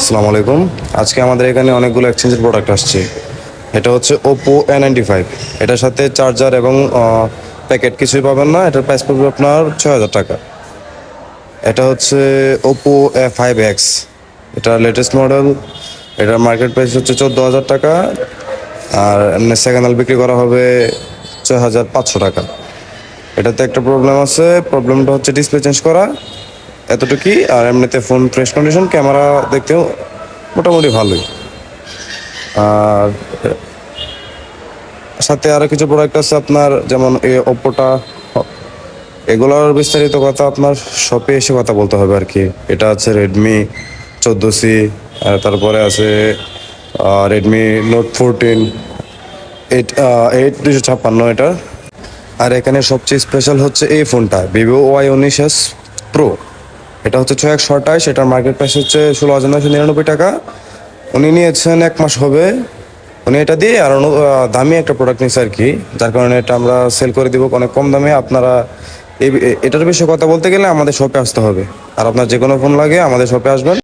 আসসালামু আলাইকুম। আজকে আমাদের এখানে অনেকগুলো এক্সচেঞ্জের প্রোডাক্ট আসছে। এটা হচ্ছে ওপো A95। এটার সাথে চার্জার এবং প্যাকেট কিছুই পাবেন না। এটার প্রাইস পড়বে আপনার 6,000 টাকা। এটা হচ্ছে ওপো A5X। এটা লেটেস্ট মডেল। এটার মার্কেট প্রাইস হচ্ছে 14,000 টাকা। আর এমনি সেকেন্ড হ্যান্ড বিক্রি করা হবে 6,500 টাকা। এটাতে একটা প্রবলেম আছে, প্রবলেমটা হচ্ছে ডিসপ্লে চেঞ্জ করা, এতটুকুই। আর এমনিতে ফোন ফ্রেশ কন্ডিশন, ক্যামেরা দেখতেও মোটামুটি ভালোই। আর সাথে আরো কিছু প্রোডাক্ট আছে আপনার, যেমন এই ওপ্পোটা। এগুলোর বিস্তারিত কথা আপনার শপে এসে কথা বলতে হবে আর কি। এটা আছে রেডমি 14C। তারপরে আছে রেডমি নোট 14 8 256 এটা। আর এখানে সবচেয়ে স্পেশাল হচ্ছে এই ফোনটা, ভিভো Y19s প্রো। এটা হচ্ছে 6128। এটার মার্কেট প্রাইস হচ্ছে 16,999 টাকা। উনি নিয়েছেন 1 মাস হবে। উনি এটা দিয়ে আরো দামি একটা প্রোডাক্ট নিচ্ছে আর কি, যার কারণে এটা আমরা সেল করে দিব অনেক কম দামে। আপনারা এটার বিষয়ে কথা বলতে গেলে আমাদের শপে আসতে হবে। আর আপনার যে কোনো ফোন লাগে আমাদের শপে আসবেন।